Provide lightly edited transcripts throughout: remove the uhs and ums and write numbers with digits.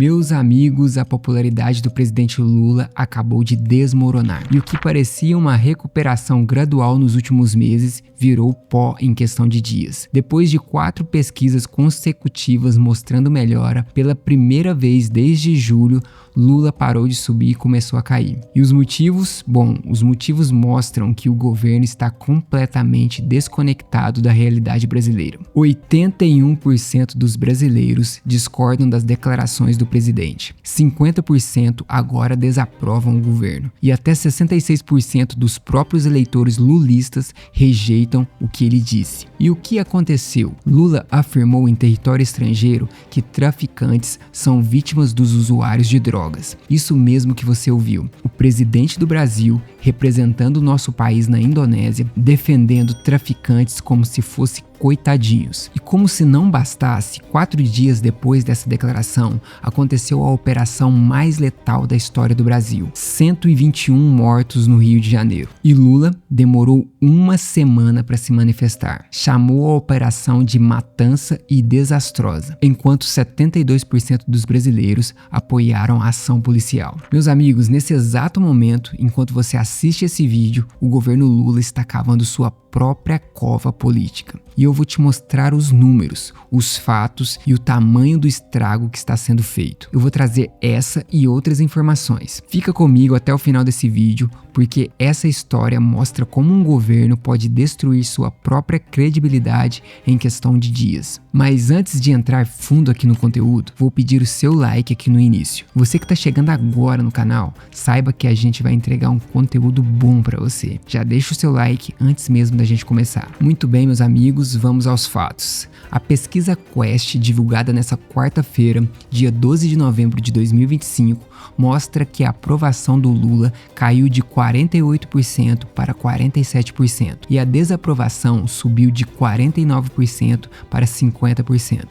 Meus amigos, a popularidade do presidente Lula acabou de desmoronar. E o que parecia uma recuperação gradual nos últimos meses virou pó em questão de dias. Depois de 4 pesquisas consecutivas mostrando melhora, pela primeira vez desde julho, Lula parou de subir e começou a cair. E os motivos? Bom, os motivos mostram que o governo está completamente desconectado da realidade brasileira. 81% dos brasileiros discordam das declarações do presidente. 50% agora desaprovam o governo. E até 66% dos próprios eleitores lulistas rejeitam o que ele disse. E o que aconteceu? Lula afirmou em território estrangeiro que traficantes são vítimas dos usuários de drogas. Isso mesmo que você ouviu. O presidente do Brasil, representando o nosso país na Indonésia, defendendo traficantes como se fosse coitadinhos. E como se não bastasse, 4 dias depois dessa declaração, aconteceu a operação mais letal da história do Brasil. 121 mortos no Rio de Janeiro. E Lula demorou 1 semana para se manifestar. Chamou a operação de matança e desastrosa, enquanto 72% dos brasileiros apoiaram a ação policial. Meus amigos, nesse exato momento, enquanto você assiste esse vídeo, o governo Lula está cavando sua própria cova política. E eu vou te mostrar os números, os fatos e o tamanho do estrago que está sendo feito. Eu vou trazer essa e outras informações. Fica comigo até o final desse vídeo, porque essa história mostra como um governo pode destruir sua própria credibilidade em questão de dias. Mas antes de entrar fundo aqui no conteúdo, vou pedir o seu like aqui no início. Você que está chegando agora no canal, saiba que a gente vai entregar um conteúdo bom para você. Já deixa o seu like antes mesmo da gente começar. Muito bem, meus amigos, vamos aos fatos. A pesquisa Quest, divulgada nessa quarta-feira, dia 12 de novembro de 2025, mostra que a aprovação do Lula caiu de 48% para 47% e a desaprovação subiu de 49% para 50%.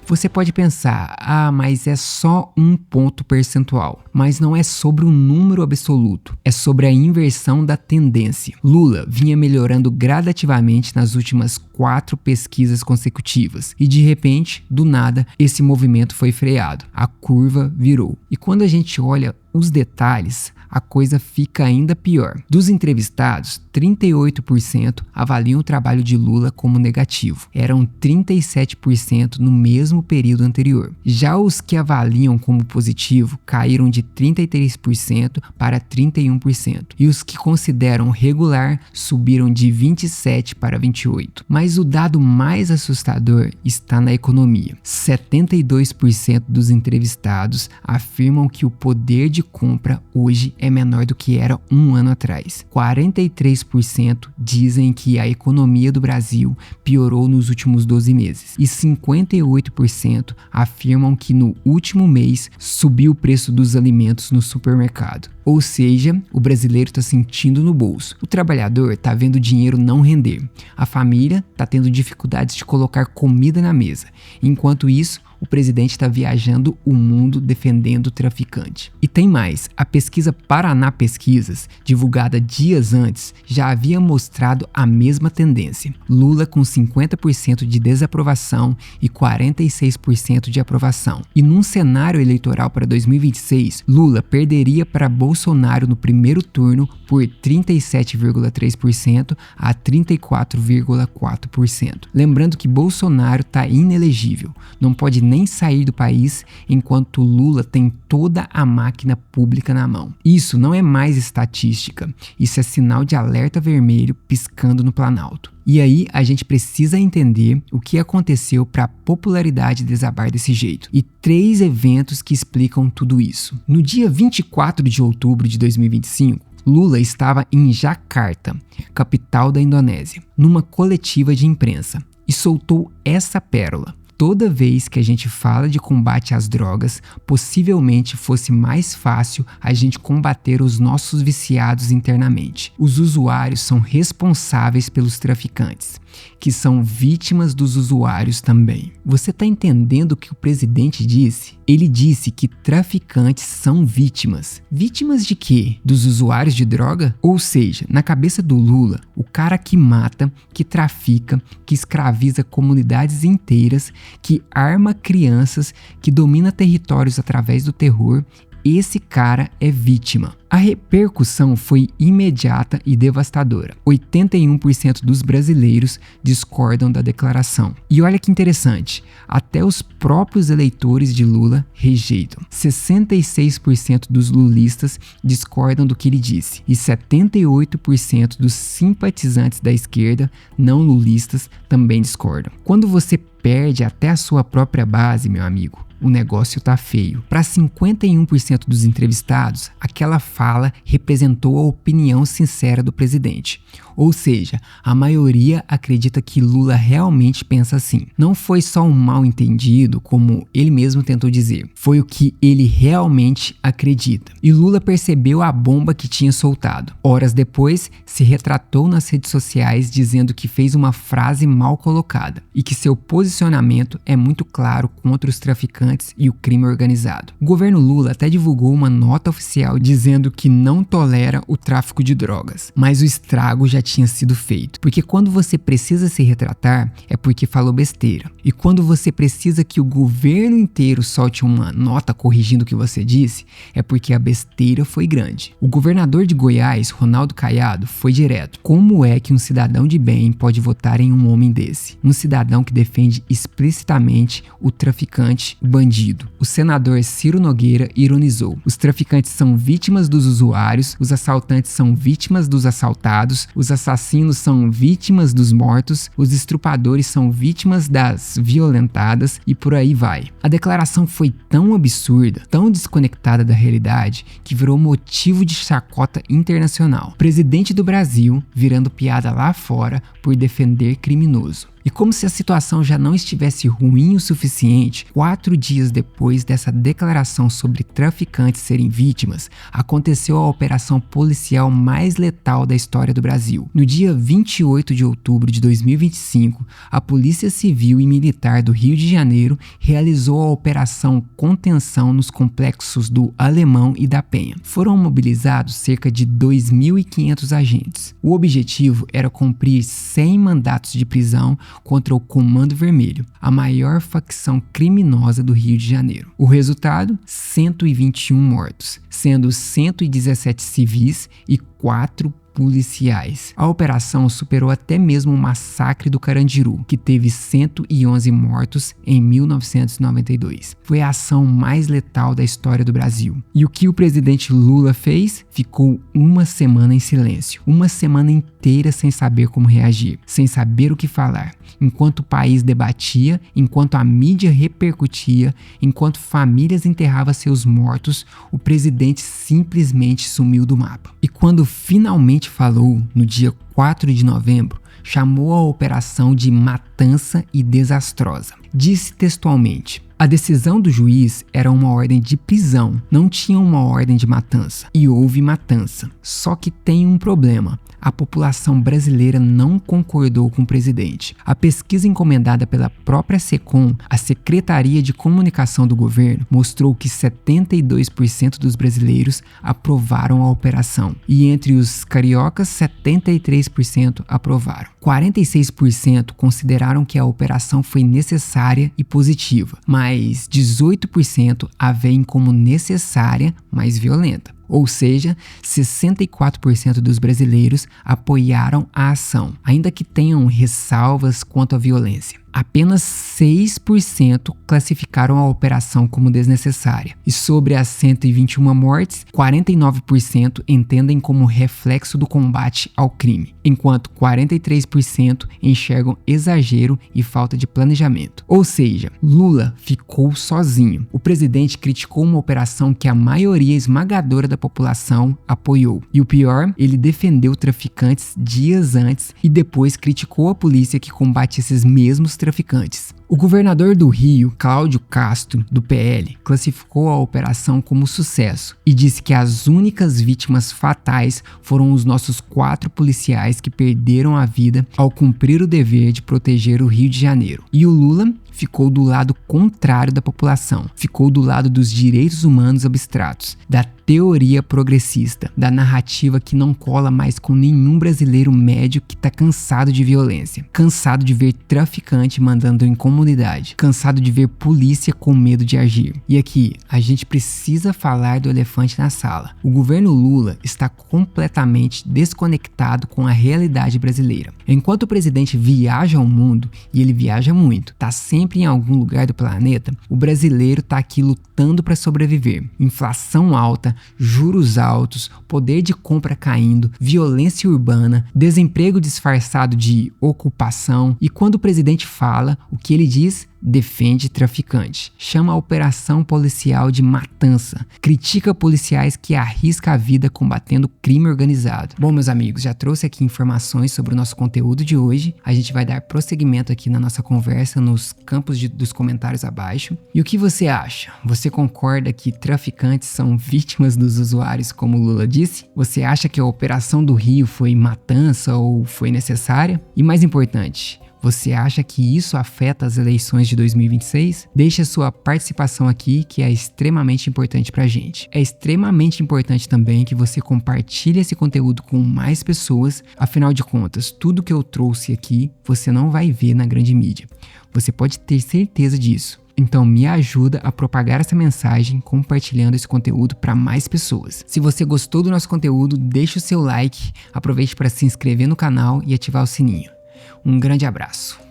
Você pode pensar, mas é só um ponto percentual. Mas não é sobre um número absoluto, é sobre a inversão da tendência. Lula vinha melhorando gradativamente nas últimas 4 pesquisas consecutivas e de repente, do nada, esse movimento foi freado. A curva virou. E quando a gente olha os detalhes, a coisa fica ainda pior. Dos entrevistados, 38% avaliam o trabalho de Lula como negativo. Eram 37% no mesmo período anterior. Já os que avaliam como positivo caíram de 33% para 31%. E os que consideram regular subiram de 27% para 28%. Mas o dado mais assustador está na economia. 72% dos entrevistados afirmam que o poder de compra hoje é menor do que era 1 ano atrás. 43% dizem que a economia do Brasil piorou nos últimos 12 meses. E 58% afirmam que no último mês subiu o preço dos alimentos no supermercado. Ou seja, o brasileiro está sentindo no bolso. O trabalhador está vendo o dinheiro não render. A família está tendo dificuldades de colocar comida na mesa. Enquanto isso, o presidente está viajando o mundo defendendo o traficante. E tem mais, a pesquisa Paraná Pesquisas, divulgada dias antes, já havia mostrado a mesma tendência. Lula com 50% de desaprovação e 46% de aprovação. E num cenário eleitoral para 2026, Lula perderia para Bolsonaro no primeiro turno por 37,3% a 34,4%. Lembrando que Bolsonaro está inelegível, não pode nem sair do país enquanto Lula tem toda a máquina pública na mão. Isso não é mais estatística, isso é sinal de alerta vermelho piscando no Planalto. E aí a gente precisa entender o que aconteceu para a popularidade desabar desse jeito. E 3 eventos que explicam tudo isso. No dia 24 de outubro de 2025, Lula estava em Jakarta, capital da Indonésia, numa coletiva de imprensa e soltou essa pérola. Toda vez que a gente fala de combate às drogas, possivelmente fosse mais fácil a gente combater os nossos viciados internamente. Os usuários são responsáveis pelos traficantes, que são vítimas dos usuários também. Você está entendendo o que o presidente disse? Ele disse que traficantes são vítimas. Vítimas de quê? Dos usuários de droga? Ou seja, na cabeça do Lula, o cara que mata, que trafica, que escraviza comunidades inteiras que arma crianças, que domina territórios através do terror, esse cara é vítima. A repercussão foi imediata e devastadora. 81% dos brasileiros discordam da declaração. E olha que interessante, até os próprios eleitores de Lula rejeitam. 66% dos lulistas discordam do que ele disse e 78% dos simpatizantes da esquerda não lulistas também discordam. Quando você perde até a sua própria base, meu amigo, o negócio tá feio. Para 51% dos entrevistados, aquela fala representou a opinião sincera do presidente. Ou seja, a maioria acredita que Lula realmente pensa assim. Não foi só um mal entendido, como ele mesmo tentou dizer. Foi o que ele realmente acredita. E Lula percebeu a bomba que tinha soltado. Horas depois, se retratou nas redes sociais dizendo que fez uma frase mal colocada e que seu posicionamento é muito claro contra os traficantes e o crime organizado. O governo Lula até divulgou uma nota oficial dizendo que não tolera o tráfico de drogas, mas o estrago já tinha sido feito, porque quando você precisa se retratar é porque falou besteira, e quando você precisa que o governo inteiro solte uma nota corrigindo o que você disse, é porque a besteira foi grande. O governador de Goiás, Ronaldo Caiado, foi direto. Como é que um cidadão de bem pode votar em um homem desse? Um cidadão que defende explicitamente o traficante, o bandido. O senador Ciro Nogueira ironizou: os traficantes são vítimas dos usuários, os assaltantes são vítimas dos assaltados, os assassinos são vítimas dos mortos, os estrupadores são vítimas das violentadas e por aí vai. A declaração foi tão absurda, tão desconectada da realidade, que virou motivo de chacota internacional. O presidente do Brasil virando piada lá fora por defender criminoso. E como se a situação já não estivesse ruim o suficiente, 4 dias depois dessa declaração sobre traficantes serem vítimas, aconteceu a operação policial mais letal da história do Brasil. No dia 28 de outubro de 2025, a Polícia Civil e Militar do Rio de Janeiro realizou a Operação Contenção nos complexos do Alemão e da Penha. Foram mobilizados cerca de 2.500 agentes. O objetivo era cumprir 100 mandatos de prisão contra o Comando Vermelho, a maior facção criminosa do Rio de Janeiro. O resultado? 121 mortos, sendo 117 civis e 4 policiais. A operação superou até mesmo o massacre do Carandiru, que teve 111 mortos em 1992. Foi a ação mais letal da história do Brasil. E o que o presidente Lula fez? Ficou uma semana em silêncio. Uma semana inteira sem saber como reagir, sem saber o que falar. Enquanto o país debatia, enquanto a mídia repercutia, enquanto famílias enterravam seus mortos, o presidente simplesmente sumiu do mapa. E quando finalmente falou, no dia 4 de novembro, chamou a operação de matança e desastrosa. Disse textualmente: a decisão do juiz era uma ordem de prisão, não tinha uma ordem de matança. E houve matança. Só que tem um problema. A população brasileira não concordou com o presidente. A pesquisa encomendada pela própria SECOM, a Secretaria de Comunicação do Governo, mostrou que 72% dos brasileiros aprovaram a operação. E entre os cariocas, 73% aprovaram. 46% consideraram que a operação foi necessária e positiva, mas 18% a veem como necessária, mas violenta. Ou seja, 64% dos brasileiros apoiaram a ação, ainda que tenham ressalvas quanto à violência. Apenas 6% classificaram a operação como desnecessária. E sobre as 121 mortes, 49% entendem como reflexo do combate ao crime, enquanto 43% enxergam exagero e falta de planejamento. Ou seja, Lula ficou sozinho. O presidente criticou uma operação que a maioria esmagadora da população apoiou. E o pior, ele defendeu traficantes dias antes e depois criticou a polícia que combate esses mesmos traficantes. O governador do Rio, Cláudio Castro, do PL, classificou a operação como sucesso e disse que as únicas vítimas fatais foram os nossos 4 policiais que perderam a vida ao cumprir o dever de proteger o Rio de Janeiro. E o Lula ficou do lado contrário da população, ficou do lado dos direitos humanos abstratos, da teoria progressista, da narrativa que não cola mais com nenhum brasileiro médio que tá cansado de violência, cansado de ver traficante mandando em comunidade, cansado de ver polícia com medo de agir. E aqui, a gente precisa falar do elefante na sala. O governo Lula está completamente desconectado com a realidade brasileira. Enquanto o presidente viaja ao mundo, e ele viaja muito, tá sempre em algum lugar do planeta, o brasileiro tá aqui lutando para sobreviver. Inflação alta, juros altos, poder de compra caindo, violência urbana, desemprego disfarçado de ocupação. E quando o presidente fala, o que ele diz? Defende traficante, chama a operação policial de matança, critica policiais que arriscam a vida combatendo crime organizado. Bom, meus amigos, já trouxe aqui informações sobre o nosso conteúdo de hoje. A gente vai dar prosseguimento aqui na nossa conversa nos campos dos comentários abaixo. E o que você acha? Você concorda que traficantes são vítimas dos usuários, como o Lula disse? Você acha que a operação do Rio foi matança ou foi necessária? E mais importante, você acha que isso afeta as eleições de 2026? Deixe a sua participação aqui, que é extremamente importante pra gente. É extremamente importante também que você compartilhe esse conteúdo com mais pessoas. Afinal de contas, tudo que eu trouxe aqui, você não vai ver na grande mídia. Você pode ter certeza disso. Então me ajuda a propagar essa mensagem compartilhando esse conteúdo para mais pessoas. Se você gostou do nosso conteúdo, deixe o seu like, aproveite para se inscrever no canal e ativar o sininho. Um grande abraço.